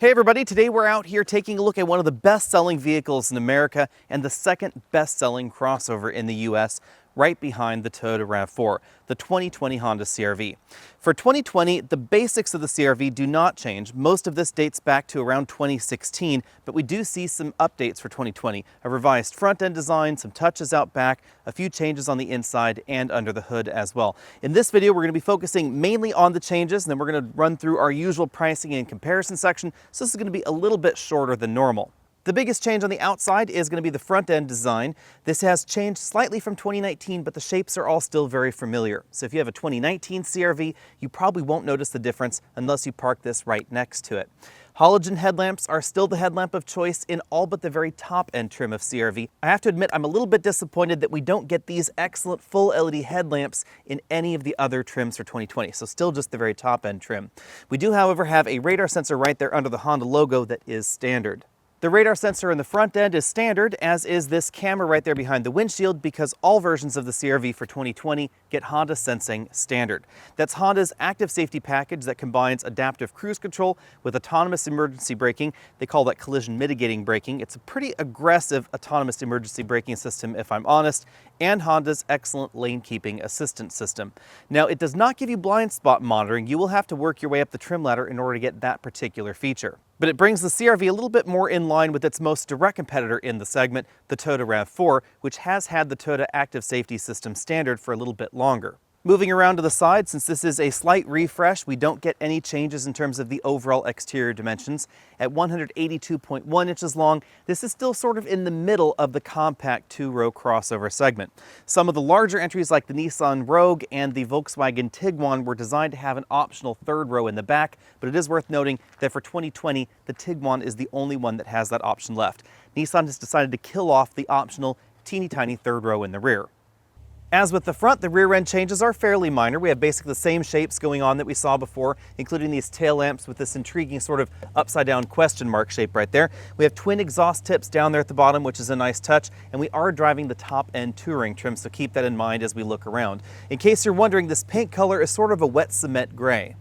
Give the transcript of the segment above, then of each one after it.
Hey everybody, today we're out here taking a look at one of the best-selling vehicles in America and the second best-selling crossover in the US, right behind the Toyota RAV4, the 2020 Honda CR-V. For 2020, the basics of the CR-V do not change. Most of this dates back to around 2016, but we do see some updates for 2020. A revised front-end design, some touches out back, a few changes on the inside and under the hood as well. In this video, we're going to be focusing mainly on the changes, and then we're going to run through our usual pricing and comparison section, so this is going to be a little bit shorter than normal. The biggest change on the outside is going to be the front end design. This has changed slightly from 2019, but the shapes are all still very familiar. So if you have a 2019 CR-V, you probably won't notice the difference unless you park this right next to it. Halogen headlamps are still the headlamp of choice in all but the very top end trim of CR-V. I have to admit, I'm a little bit disappointed that we don't get these excellent full LED headlamps in any of the other trims for 2020, so still just the very top end trim. We do, however, have a radar sensor right there under the Honda logo that is standard. The radar sensor in the front end is standard, as is this camera right there behind the windshield, because all versions of the CR-V for 2020 get Honda Sensing standard. That's Honda's active safety package that combines adaptive cruise control with autonomous emergency braking. They call that collision mitigating braking. It's a pretty aggressive autonomous emergency braking system, if I'm honest, and Honda's excellent lane keeping assistance system. Now, it does not give you blind spot monitoring. You will have to work your way up the trim ladder in order to get that particular feature. But it brings the CR-V a little bit more in line with its most direct competitor in the segment, the Toyota RAV4, which has had the Toyota Active Safety System standard for a little bit longer. Moving around to the side, since this is a slight refresh, we don't get any changes in terms of the overall exterior dimensions. At 182.1 inches long, this is still sort of in the middle of the compact two-row crossover segment. Some of the larger entries like the Nissan Rogue and the Volkswagen Tiguan were designed to have an optional third row in the back, but it is worth noting that for 2020, the Tiguan is the only one that has that option left. Nissan has decided to kill off the optional teeny tiny third row in the rear. As with the front, the rear end changes are fairly minor. We have basically the same shapes going on that we saw before, including these tail lamps with this intriguing sort of upside down question mark shape right there. We have twin exhaust tips down there at the bottom, which is a nice touch, and we are driving the top end touring trim, so keep that in mind as we look around. In case you're wondering, this paint color is sort of a wet cement gray.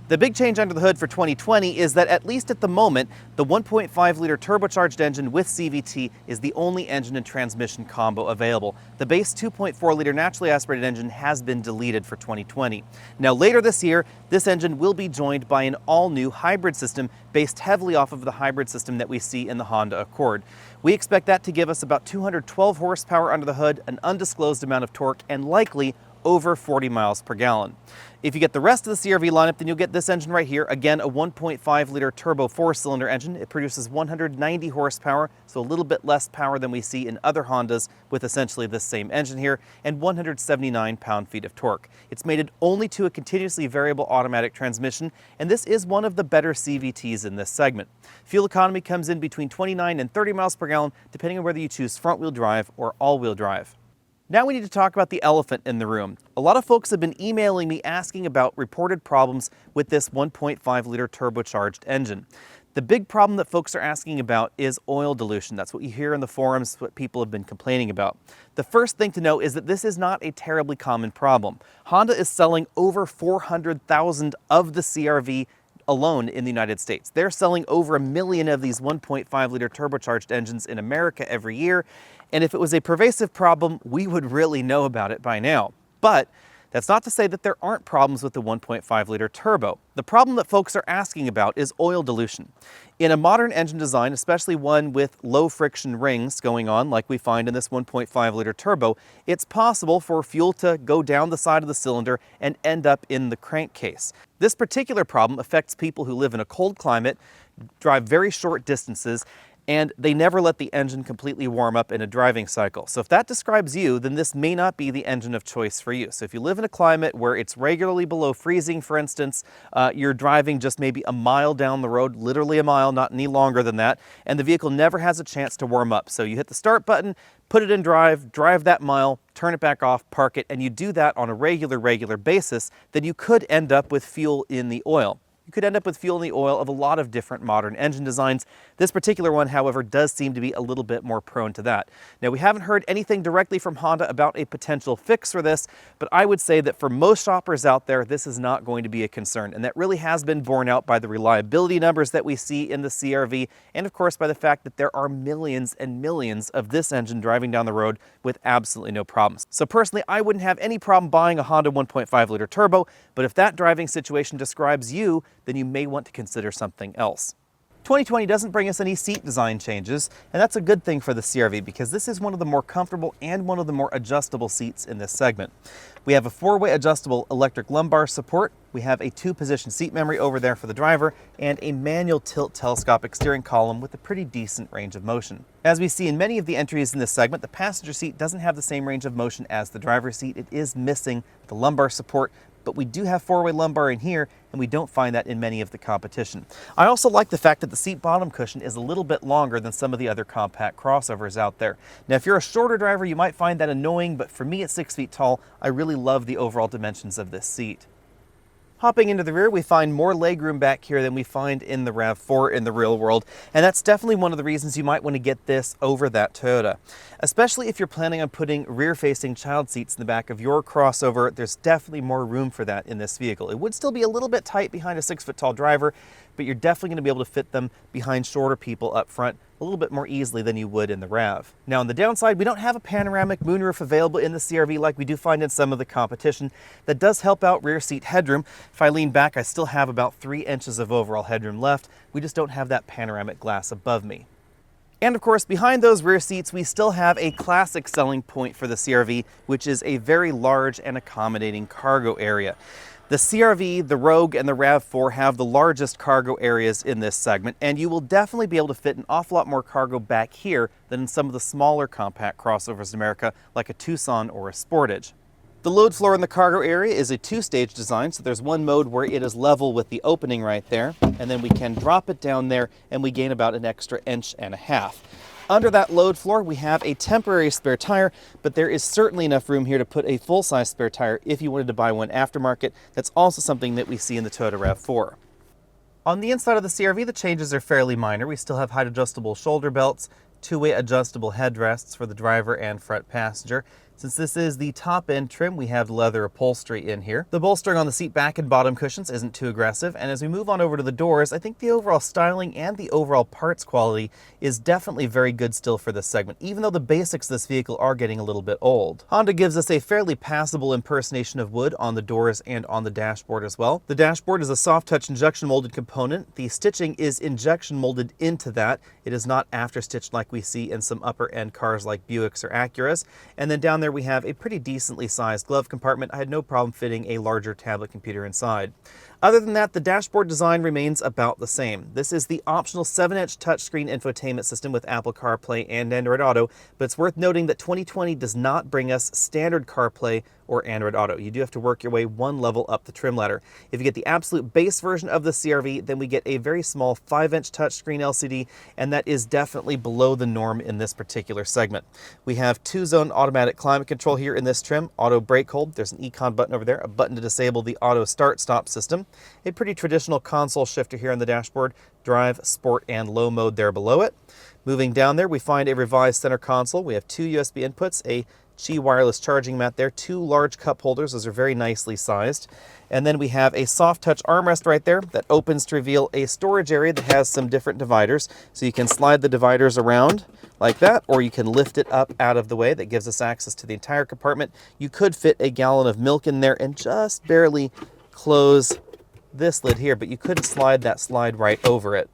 The big change under the hood for 2020 is that, at least at the moment, the 1.5-liter turbocharged engine with CVT is the only engine and transmission combo available. The base 2.4-liter naturally aspirated engine has been deleted for 2020. Now, later this year, this engine will be joined by an all-new hybrid system based heavily off of the hybrid system that we see in the Honda Accord. We expect that to give us about 212 horsepower under the hood, an undisclosed amount of torque, and likely over 40 miles per gallon. If you get the rest of the CR-V lineup, then you'll get this engine right here. Again, a 1.5-liter turbo four-cylinder engine. It produces 190 horsepower, so a little bit less power than we see in other Hondas with essentially this same engine here, and 179 pound-feet of torque. It's mated only to a continuously variable automatic transmission, and this is one of the better CVTs in this segment. Fuel economy comes in between 29 and 30 miles per gallon, depending on whether you choose front-wheel drive or all-wheel drive. Now we need to talk about the elephant in the room. A lot of folks have been emailing me asking about reported problems with this 1.5-liter turbocharged engine. The big problem that folks are asking about is oil dilution. That's what you hear in the forums, what people have been complaining about. The first thing to know is that this is not a terribly common problem. Honda is selling over 400,000 of the CR-V alone in the United States. They're selling over 1 million of these 1.5-liter turbocharged engines in America every year, and if it was a pervasive problem, we would really know about it by now. But that's not to say that there aren't problems with the 1.5-liter turbo. The problem that folks are asking about is oil dilution. In a modern engine design, especially one with low friction rings going on like we find in this 1.5-liter turbo, it's possible for fuel to go down the side of the cylinder and end up in the crankcase. This particular problem affects people who live in a cold climate, drive very short distances, and they never let the engine completely warm up in a driving cycle. So if that describes you, then this may not be the engine of choice for you. So if you live in a climate where it's regularly below freezing, for instance, you're driving just maybe a mile down the road, literally a mile, not any longer than that, and the vehicle never has a chance to warm up. So you hit the start button, put it in drive that mile, turn it back off, park it, and you do that on a regular basis, then you could end up with fuel in the oil. you could end up with fuel in the oil of a lot of different modern engine designs. This particular one, however, does seem to be a little bit more prone to that. Now, we haven't heard anything directly from Honda about a potential fix for this, but I would say that for most shoppers out there, this is not going to be a concern, and that really has been borne out by the reliability numbers that we see in the CR-V, and of course by the fact that there are millions and millions of this engine driving down the road with absolutely no problems. So personally, I wouldn't have any problem buying a Honda 1.5-liter turbo, but if that driving situation describes you, then you may want to consider something else. 2020 doesn't bring us any seat design changes, and that's a good thing for the CR-V because this is one of the more comfortable and one of the more adjustable seats in this segment. We have a 4-way adjustable electric lumbar support, we have a 2-position seat memory over there for the driver, and a manual tilt telescopic steering column with a pretty decent range of motion. As we see in many of the entries in this segment, the passenger seat doesn't have the same range of motion as the driver's seat. It is missing the lumbar support, but we do have 4-way lumbar in here, and we don't find that in many of the competition. I also like the fact that the seat bottom cushion is a little bit longer than some of the other compact crossovers out there. Now, if you're a shorter driver, you might find that annoying, but for me at 6 feet tall, I really love the overall dimensions of this seat. Hopping into the rear, we find more legroom back here than we find in the RAV4 in the real world, and that's definitely one of the reasons you might want to get this over that Toyota. Especially if you're planning on putting rear-facing child seats in the back of your crossover, there's definitely more room for that in this vehicle. It would still be a little bit tight behind a 6-foot-tall driver, but you're definitely going to be able to fit them behind shorter people up front a little bit more easily than you would in the RAV. Now on the downside, we don't have a panoramic moonroof available in the CR-V like we do find in some of the competition. That does help out rear seat headroom. If I lean back, I still have about 3 inches of overall headroom left. We just don't have that panoramic glass above me. And of course, behind those rear seats, we still have a classic selling point for the CR-V, which is a very large and accommodating cargo area. The CR-V, the Rogue, and the RAV4 have the largest cargo areas in this segment, and you will definitely be able to fit an awful lot more cargo back here than in some of the smaller compact crossovers in America, like a Tucson or a Sportage. The load floor in the cargo area is a 2-stage design, so there's one mode where it is level with the opening right there, and then we can drop it down there and we gain about an extra 1.5 inches. Under that load floor, we have a temporary spare tire, but there is certainly enough room here to put a full-size spare tire if you wanted to buy one aftermarket. That's also something that we see in the Toyota RAV4. On the inside of the CR-V, the changes are fairly minor. We still have height adjustable shoulder belts, 2-way adjustable headrests for the driver and front passenger. Since this is the top-end trim, we have leather upholstery in here. The bolstering on the seat back and bottom cushions isn't too aggressive, and as we move on over to the doors, I think the overall styling and the overall parts quality is definitely very good still for this segment, even though the basics of this vehicle are getting a little bit old. Honda gives us a fairly passable impersonation of wood on the doors and on the dashboard as well. The dashboard is a soft-touch injection molded component. The stitching is injection molded into that. It is not after-stitched like we see in some upper-end cars like Buicks or Acuras. And then down there we have a pretty decently sized glove compartment. I had no problem fitting a larger tablet computer inside. Other than that, the dashboard design remains about the same. This is the optional 7-inch touchscreen infotainment system with Apple CarPlay and Android Auto, but it's worth noting that 2020 does not bring us standard CarPlay or Android Auto. You do have to work your way one level up the trim ladder. If you get the absolute base version of the CR-V, then we get a very small 5-inch touchscreen LCD, and that is definitely below the norm in this particular segment. We have 2-zone automatic climate control here in this trim, auto brake hold. There's an econ button over there, a button to disable the auto start-stop system, a pretty traditional console shifter here on the dashboard, drive, sport, and low mode there below it. Moving down there, we find a revised center console. We have 2 USB inputs, a Qi wireless charging mat there, 2 large cup holders. Those are very nicely sized. And then we have a soft touch armrest right there that opens to reveal a storage area that has some different dividers. So you can slide the dividers around like that, or you can lift it up out of the way. That gives us access to the entire compartment. You could fit a gallon of milk in there and just barely close this lid here, but you couldn't slide that slide right over it.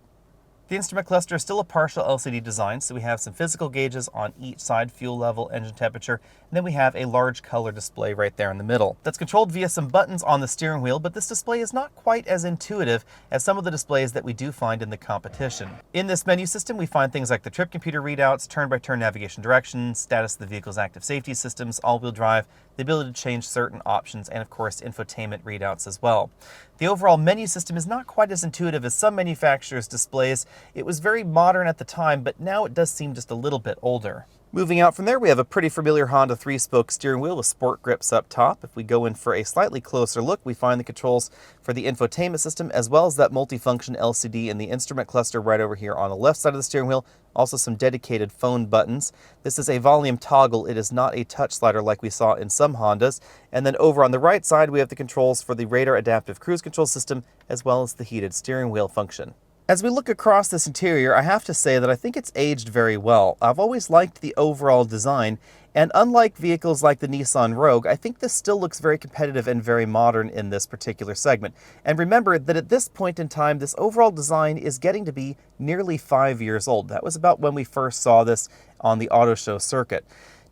The instrument cluster is still a partial LCD design, so we have some physical gauges on each side, fuel level, engine temperature, and then we have a large color display right there in the middle. That's controlled via some buttons on the steering wheel, but this display is not quite as intuitive as some of the displays that we do find in the competition. In this menu system, we find things like the trip computer readouts, turn-by-turn navigation directions, status of the vehicle's active safety systems, all-wheel drive, the ability to change certain options, and of course infotainment readouts as well. The overall menu system is not quite as intuitive as some manufacturers' displays. It was very modern at the time, but now it does seem just a little bit older. Moving out from there, we have a pretty familiar Honda 3-spoke steering wheel with sport grips up top. If we go in for a slightly closer look, we find the controls for the infotainment system, as well as that multifunction LCD in the instrument cluster right over here on the left side of the steering wheel. Also some dedicated phone buttons. This is a volume toggle. It is not a touch slider like we saw in some Hondas. And then over on the right side, we have the controls for the radar adaptive cruise control system, as well as the heated steering wheel function. As we look across this interior, I have to say that I think it's aged very well. I've always liked the overall design, and unlike vehicles like the Nissan Rogue, I think this still looks very competitive and very modern in this particular segment. And remember that at this point in time, this overall design is getting to be nearly 5 years old. That was about when we first saw this on the auto show circuit.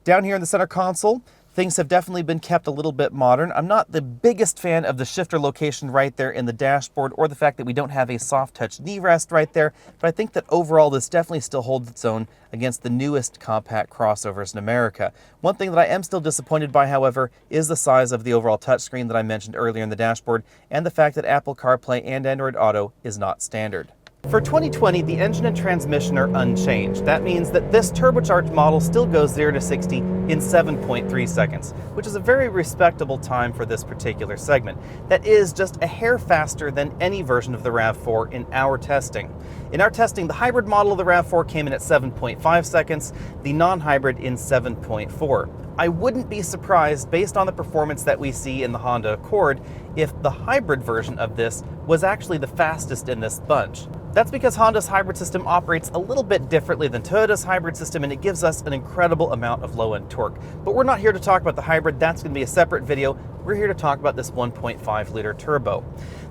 Down here in the center console, things have definitely been kept a little bit modern. I'm not the biggest fan of the shifter location right there in the dashboard, or the fact that we don't have a soft touch knee rest right there, but I think that overall this definitely still holds its own against the newest compact crossovers in America. One thing that I am still disappointed by, however, is the size of the overall touchscreen that I mentioned earlier in the dashboard, and the fact that Apple CarPlay and Android Auto is not standard. For 2020, the engine and transmission are unchanged. That means that this turbocharged model still goes 0 to 60 in 7.3 seconds, which is a very respectable time for this particular segment. That is just a hair faster than any version of the RAV4 in our testing. In our testing, the hybrid model of the RAV4 came in at 7.5 seconds, the non-hybrid in 7.4. I wouldn't be surprised, based on the performance that we see in the Honda Accord, if the hybrid version of this was actually the fastest in this bunch. That's because Honda's hybrid system operates a little bit differently than Toyota's hybrid system, and it gives us an incredible amount of low-end torque. But we're not here to talk about the hybrid. That's going to be a separate video. We're here to talk about this 1.5-liter turbo.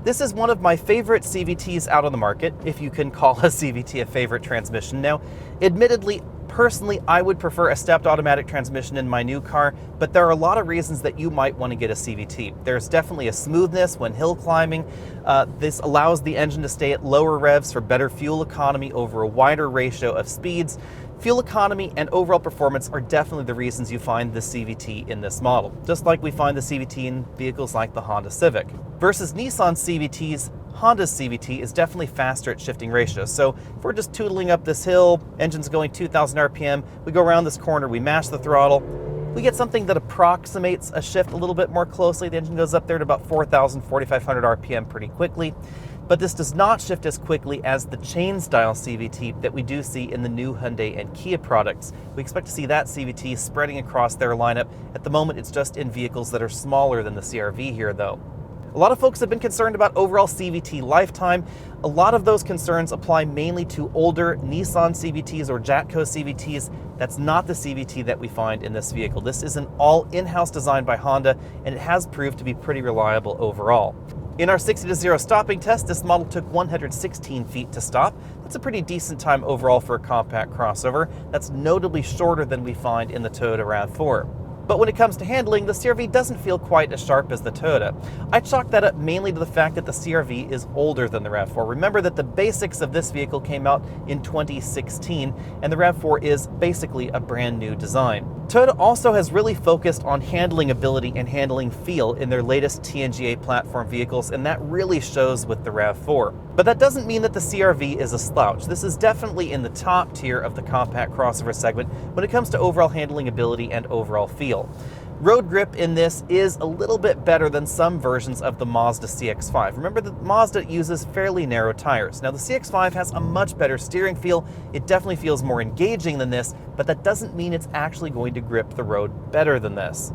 This is one of my favorite CVTs out on the market, if you can call a CVT a favorite transmission. Now, admittedly, personally, I would prefer a stepped automatic transmission in my new car, but there are a lot of reasons that you might want to get a CVT. There's definitely a smoothness when hill climbing. This allows the engine to stay at lower revs for better fuel economy over a wider ratio of speeds. Fuel economy and overall performance are definitely the reasons you find the CVT in this model, just like we find the CVT in vehicles like the Honda Civic. Versus Nissan CVTs, Honda's CVT is definitely faster at shifting ratios. So if we're just tootling up this hill, engine's going 2,000 RPM, we go around this corner, we mash the throttle, we get something that approximates a shift a little bit more closely. The engine goes up there to about 4,000, 4,500 RPM pretty quickly. But this does not shift as quickly as the chain-style CVT that we do see in the new Hyundai and Kia products. We expect to see that CVT spreading across their lineup. At the moment, it's just in vehicles that are smaller than the CR-V here, though. A lot of folks have been concerned about overall CVT lifetime. A lot of those concerns apply mainly to older Nissan CVTs or Jatco CVTs. That's not the CVT that we find in this vehicle. This is an all in-house design by Honda, and it has proved to be pretty reliable overall. In our 60 to 0 stopping test, this model took 116 feet to stop. That's a pretty decent time overall for a compact crossover. That's notably shorter than we find in the Toyota RAV4. But when it comes to handling, the CR-V doesn't feel quite as sharp as the Toyota. I chalk that up mainly to the fact that the CR-V is older than the RAV4. Remember that the basics of this vehicle came out in 2016, and the RAV4 is basically a brand new design. Toyota also has really focused on handling ability and handling feel in their latest TNGA platform vehicles, and that really shows with the RAV4. But that doesn't mean that the CR-V is a slouch. This is definitely in the top tier of the compact crossover segment when it comes to overall handling ability and overall feel. Road grip in this is a little bit better than some versions of the Mazda CX-5. Remember that Mazda uses fairly narrow tires. Now the CX-5 has a much better steering feel. It definitely feels more engaging than this, but that doesn't mean it's actually going to grip the road better than this.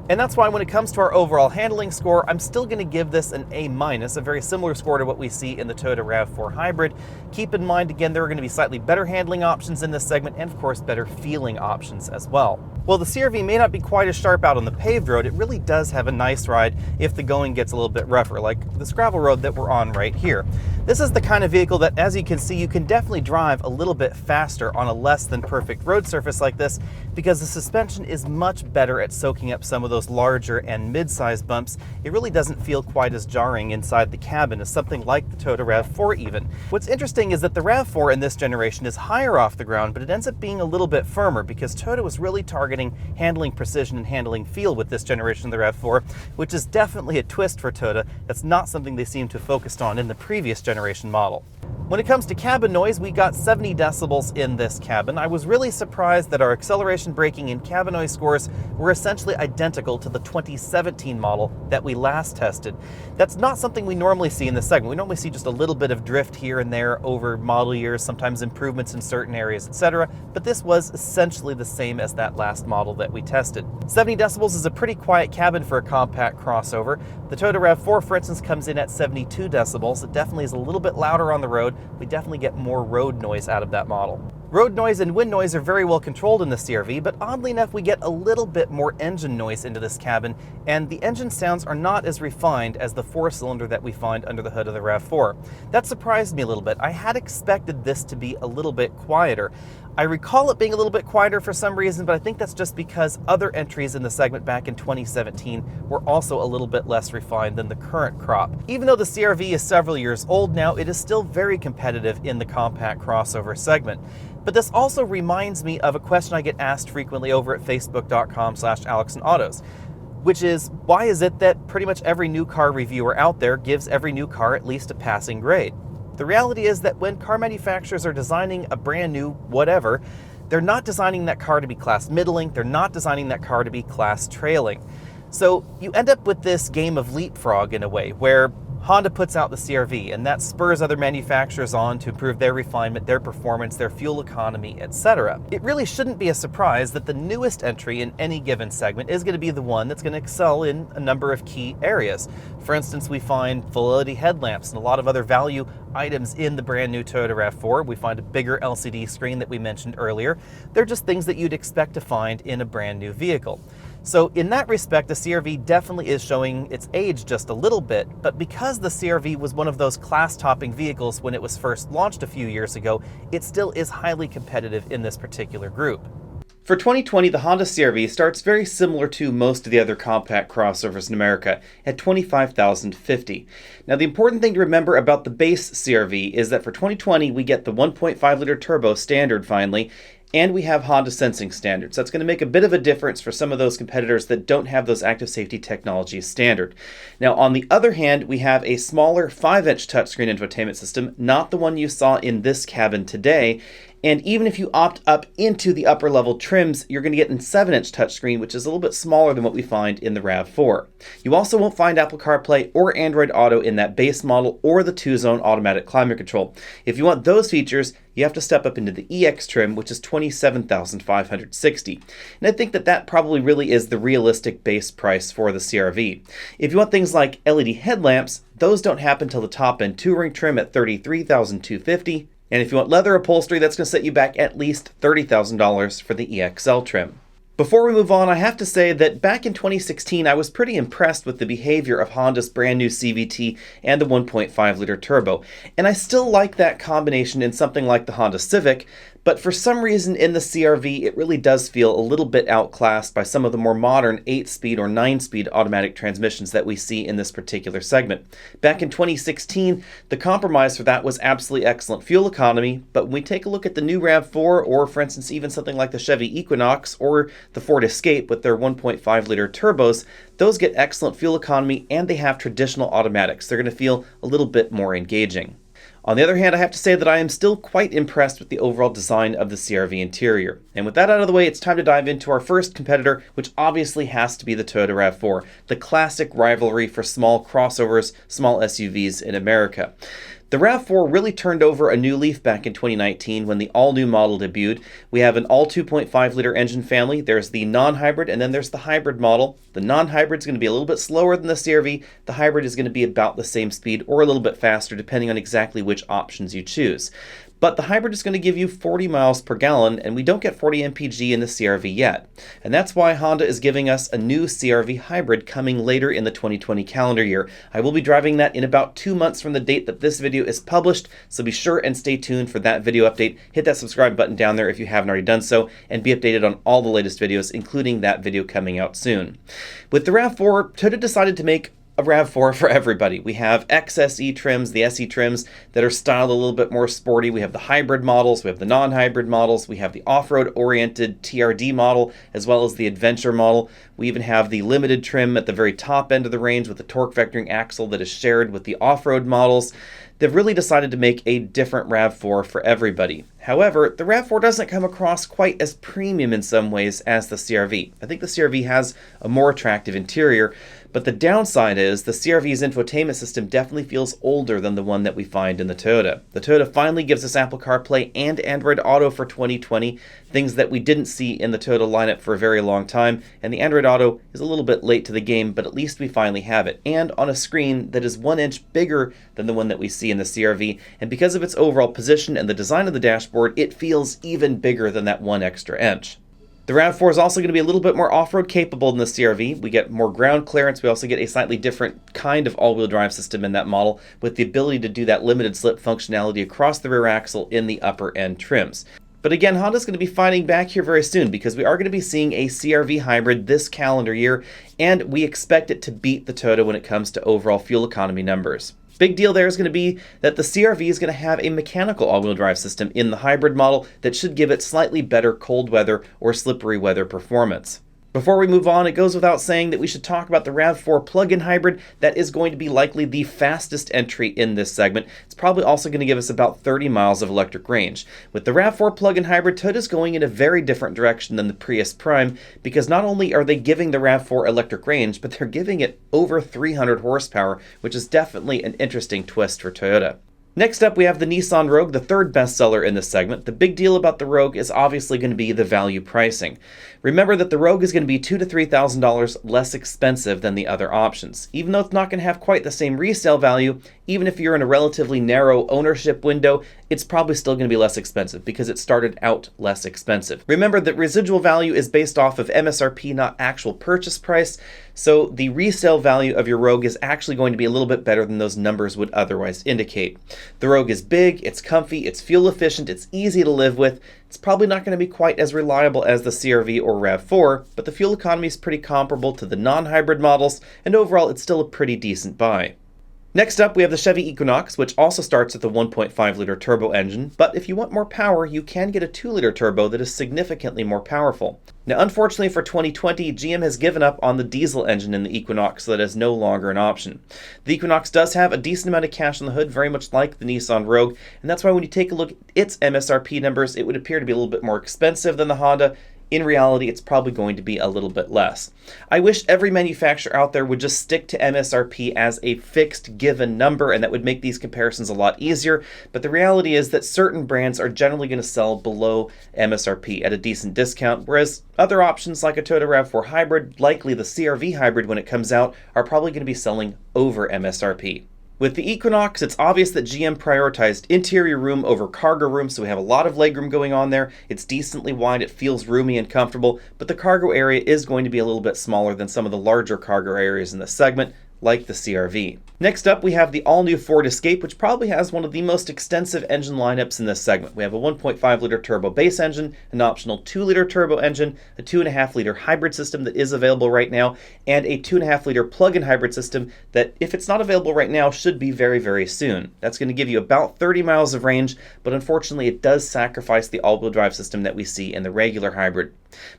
And that's why when it comes to our overall handling score, I'm still going to give this an A-, a very similar score to what we see in the Toyota RAV4 Hybrid. Keep in mind, again, there are going to be slightly better handling options in this segment, and of course better feeling options as well. While the CR-V may not be quite as sharp out on the paved road, it really does have a nice ride if the going gets a little bit rougher, like this gravel road that we're on right here. This is the kind of vehicle that, as you can see, you can definitely drive a little bit faster on a less than perfect road surface like this, because the suspension is much better at soaking up some of those larger and mid-sized bumps. It really doesn't feel quite as jarring inside the cabin as something like the Toyota RAV4 even. What's interesting is that the RAV4 in this generation is higher off the ground, but it ends up being a little bit firmer because Toyota was really targeting handling precision and handling feel with this generation of the RAV4, which is definitely a twist for Toyota. That's not something they seem to have focused on in the previous generation model. When it comes to cabin noise, we got 70 decibels in this cabin. I was really surprised that our acceleration, braking, and cabin noise scores were essentially identical to the 2017 model that we last tested. That's not something we normally see in this segment. We normally see just a little bit of drift here and there over model years, sometimes improvements in certain areas, etc. But this was essentially the same as that last model that we tested. 70 decibels is a pretty quiet cabin for a compact crossover. The Toyota RAV4, for instance, comes in at 72 decibels. It definitely is a little bit louder on the road. We definitely get more road noise out of that model. Road noise and wind noise are very well controlled in the CR-V, but oddly enough, we get a little bit more engine noise into this cabin, and the engine sounds are not as refined as the four-cylinder that we find under the hood of the RAV4. That surprised me a little bit. I had expected this to be a little bit quieter. I recall it being a little bit quieter for some reason, but I think that's just because other entries in the segment back in 2017 were also a little bit less refined than the current crop. Even though the CR-V is several years old now, it is still very competitive in the compact crossover segment. But this also reminds me of a question I get asked frequently over at facebook.com/AlexandAutos, which is, why is it that pretty much every new car reviewer out there gives every new car at least a passing grade? The reality is that when car manufacturers are designing a brand new whatever, they're not designing that car to be class middling, they're not designing that car to be class trailing. So you end up with this game of leapfrog in a way, where Honda puts out the CR-V, and that spurs other manufacturers on to improve their refinement, their performance, their fuel economy, etc. It really shouldn't be a surprise that the newest entry in any given segment is going to be the one that's going to excel in a number of key areas. For instance, we find full LED headlamps and a lot of other value items in the brand new Toyota RAV4. We find a bigger LCD screen that we mentioned earlier. They're just things that you'd expect to find in a brand new vehicle. So in that respect, the CR-V definitely is showing its age just a little bit, but because the CR-V was one of those class-topping vehicles when it was first launched a few years ago, it still is highly competitive in this particular group. For 2020, the Honda CR-V starts very similar to most of the other compact crossovers in America at $25,050. Now, the important thing to remember about the base CR-V is that for 2020, we get the 1.5-liter turbo standard finally, and we have Honda sensing standards. That's going to make a bit of a difference for some of those competitors that don't have those active safety technologies standard. Now, on the other hand, we have a smaller 5-inch touchscreen infotainment system, not the one you saw in this cabin today. And even if you opt up into the upper level trims, you're going to get a 7-inch touchscreen, which is a little bit smaller than what we find in the RAV4. You also won't find Apple CarPlay or Android Auto in that base model or the 2-zone automatic climate control. If you want those features, you have to step up into the EX trim, which is $27,560. And I think that probably really is the realistic base price for the CR-V. If you want things like LED headlamps, those don't happen till the top-end touring trim at $33,250. And if you want leather upholstery, that's going to set you back at least $30,000 for the EXL trim. Before we move on, I have to say that back in 2016, I was pretty impressed with the behavior of Honda's brand new CVT and the 1.5-liter turbo. And I still like that combination in something like the Honda Civic, but for some reason in the CR-V, it really does feel a little bit outclassed by some of the more modern 8-speed or 9-speed automatic transmissions that we see in this particular segment. Back in 2016, the compromise for that was absolutely excellent fuel economy, but when we take a look at the new RAV4, or for instance even something like the Chevy Equinox or the Ford Escape with their 1.5-liter turbos, those get excellent fuel economy and they have traditional automatics. They're going to feel a little bit more engaging. On the other hand, I have to say that I am still quite impressed with the overall design of the CR-V interior. And with that out of the way, it's time to dive into our first competitor, which obviously has to be the Toyota RAV4, the classic rivalry for small crossovers, small SUVs in America. The RAV4 really turned over a new leaf back in 2019 when the all-new model debuted. We have an all 2.5-liter engine family, there's the non-hybrid, and then there's the hybrid model. The non-hybrid is going to be a little bit slower than the CR-V. The hybrid is going to be about the same speed or a little bit faster depending on exactly which options you choose. But the hybrid is going to give you 40 miles per gallon, and we don't get 40 mpg in the CR-V yet. And that's why Honda is giving us a new CR-V hybrid coming later in the 2020 calendar year. I will be driving that in about 2 months from the date that this video is published, so be sure and stay tuned for that video update. Hit that subscribe button down there if you haven't already done so, and be updated on all the latest videos, including that video coming out soon. With the RAV4, Toyota decided to make a RAV4 for everybody. We have XSE trims, the SE trims that are styled a little bit more sporty. We have the hybrid models, we have the non-hybrid models, we have the off-road oriented TRD model, as well as the adventure model. We even have the limited trim at the very top end of the range with the torque vectoring axle that is shared with the off-road models. They've really decided to make a different RAV4 for everybody. However, the RAV4 doesn't come across quite as premium in some ways as the CR-V. I think the CR-V has a more attractive interior, but the downside is the CR-V's infotainment system definitely feels older than the one that we find in the Toyota. The Toyota finally gives us Apple CarPlay and Android Auto for 2020, things that we didn't see in the Toyota lineup for a very long time, and the Android Auto is a little bit late to the game, but at least we finally have it, and on a screen that is 1 inch bigger than the one that we see in the CR-V, and because of its overall position and the design of the dashboard, it feels even bigger than that 1 extra inch. The RAV4 is also going to be a little bit more off-road capable than the CR-V. We get more ground clearance. We also get a slightly different kind of all-wheel drive system in that model with the ability to do that limited slip functionality across the rear axle in the upper end trims. But again, Honda's going to be fighting back here very soon because we are going to be seeing a CR-V hybrid this calendar year, and we expect it to beat the Toyota when it comes to overall fuel economy numbers. Big deal there is going to be that the CR-V is going to have a mechanical all-wheel drive system in the hybrid model that should give it slightly better cold weather or slippery weather performance. Before we move on, it goes without saying that we should talk about the RAV4 plug-in hybrid. That is going to be likely the fastest entry in this segment. It's probably also going to give us about 30 miles of electric range. With the RAV4 plug-in hybrid, Toyota's going in a very different direction than the Prius Prime because not only are they giving the RAV4 electric range, but they're giving it over 300 horsepower, which is definitely an interesting twist for Toyota. Next up, we have the Nissan Rogue, the third bestseller in this segment. The big deal about the Rogue is obviously going to be the value pricing. Remember that the Rogue is going to be $2,000 to $3,000 less expensive than the other options. Even though it's not going to have quite the same resale value, even if you're in a relatively narrow ownership window, it's probably still going to be less expensive because it started out less expensive. Remember that residual value is based off of MSRP, not actual purchase price, so the resale value of your Rogue is actually going to be a little bit better than those numbers would otherwise indicate. The Rogue is big, it's comfy, it's fuel efficient, it's easy to live with. It's probably not going to be quite as reliable as the CR-V or RAV4, but the fuel economy is pretty comparable to the non-hybrid models, and overall it's still a pretty decent buy. Next up, we have the Chevy Equinox, which also starts with a 1.5-liter turbo engine, but if you want more power, you can get a 2-liter turbo that is significantly more powerful. Now, unfortunately for 2020, GM has given up on the diesel engine in the Equinox, so that is no longer an option. The Equinox does have a decent amount of cash on the hood, very much like the Nissan Rogue, and that's why when you take a look at its MSRP numbers, it would appear to be a little bit more expensive than the Honda. In reality, it's probably going to be a little bit less. I wish every manufacturer out there would just stick to MSRP as a fixed given number, and that would make these comparisons a lot easier, but the reality is that certain brands are generally going to sell below MSRP at a decent discount, whereas other options like a Toyota RAV4 hybrid, likely the CR-V hybrid when it comes out, are probably going to be selling over MSRP. With the Equinox, it's obvious that GM prioritized interior room over cargo room, so we have a lot of legroom going on there. It's decently wide, it feels roomy and comfortable, but the cargo area is going to be a little bit smaller than some of the larger cargo areas in this segment, like the CR-V. Next up, we have the all-new Ford Escape, which probably has one of the most extensive engine lineups in this segment. We have a 1.5-liter turbo base engine, an optional 2-liter turbo engine, a 2.5-liter hybrid system that is available right now, and a 2.5-liter plug-in hybrid system that, if it's not available right now, should be very, very soon. That's going to give you about 30 miles of range, but unfortunately it does sacrifice the all-wheel drive system that we see in the regular hybrid.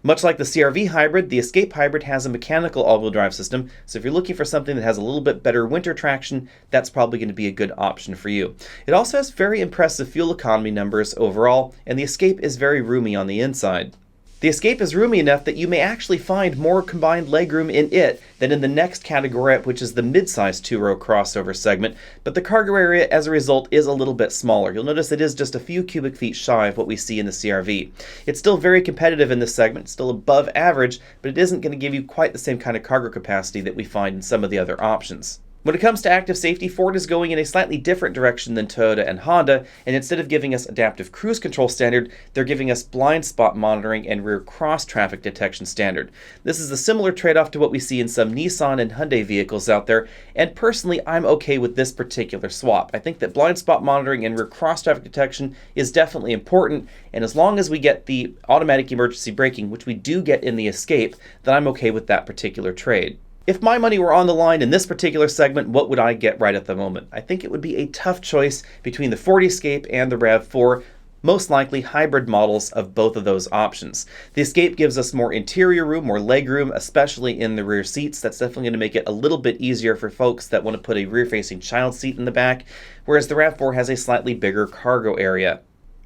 Much like the CR-V hybrid, the Escape hybrid has a mechanical all-wheel drive system, so if you're looking for something that has a little bit better winter traction, that's probably going to be a good option for you. It also has very impressive fuel economy numbers overall, and the Escape is very roomy on the inside. The Escape is roomy enough that you may actually find more combined legroom in it than in the next category up, which is the mid-size 2-row crossover segment, but the cargo area as a result is a little bit smaller. You'll notice it is just a few cubic feet shy of what we see in the CR-V. It's still very competitive in this segment, still above average, but it isn't going to give you quite the same kind of cargo capacity that we find in some of the other options. When it comes to active safety, Ford is going in a slightly different direction than Toyota and Honda, and instead of giving us adaptive cruise control standard, they're giving us blind spot monitoring and rear cross traffic detection standard. This is a similar trade-off to what we see in some Nissan and Hyundai vehicles out there, and personally, I'm okay with this particular swap. I think that blind spot monitoring and rear cross traffic detection is definitely important, and as long as we get the automatic emergency braking, which we do get in the Escape, then I'm okay with that particular trade. If my money were on the line in this particular segment, what would I get right at the moment? I think it would be a tough choice between the Ford Escape and the RAV4, most likely hybrid models of both of those options. The Escape gives us more interior room, more leg room, especially in the rear seats. That's definitely going to make it a little bit easier for folks that want to put a rear-facing child seat in the back, whereas the RAV4 has a slightly bigger cargo area.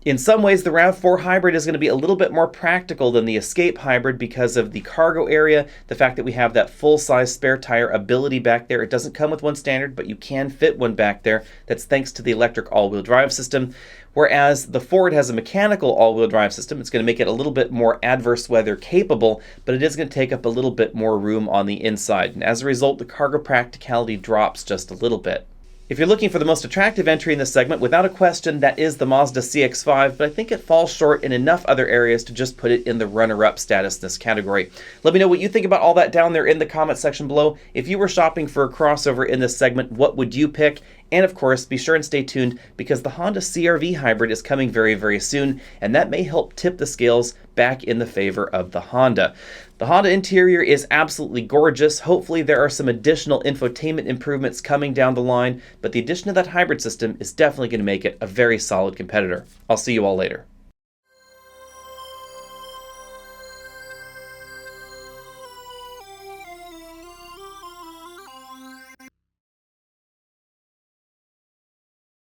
In some ways, the RAV4 Hybrid is going to be a little bit more practical than the Escape Hybrid because of the cargo area, the fact that we have that full-size spare tire ability back there. It doesn't come with one standard, but you can fit one back there. That's thanks to the electric all-wheel drive system. Whereas the Ford has a mechanical all-wheel drive system, it's going to make it a little bit more adverse weather capable, but it is going to take up a little bit more room on the inside. And as a result, the cargo practicality drops just a little bit. If you're looking for the most attractive entry in this segment, without a question, that is the Mazda CX-5, but I think it falls short in enough other areas to just put it in the runner-up status in this category. Let me know what you think about all that down there in the comment section below. If you were shopping for a crossover in this segment, what would you pick? And of course, be sure and stay tuned because the Honda CR-V Hybrid is coming very, very soon, and that may help tip the scales back in the favor of the Honda. The Honda interior is absolutely gorgeous. Hopefully there are some additional infotainment improvements coming down the line, but the addition of that hybrid system is definitely going to make it a very solid competitor. I'll see you all later.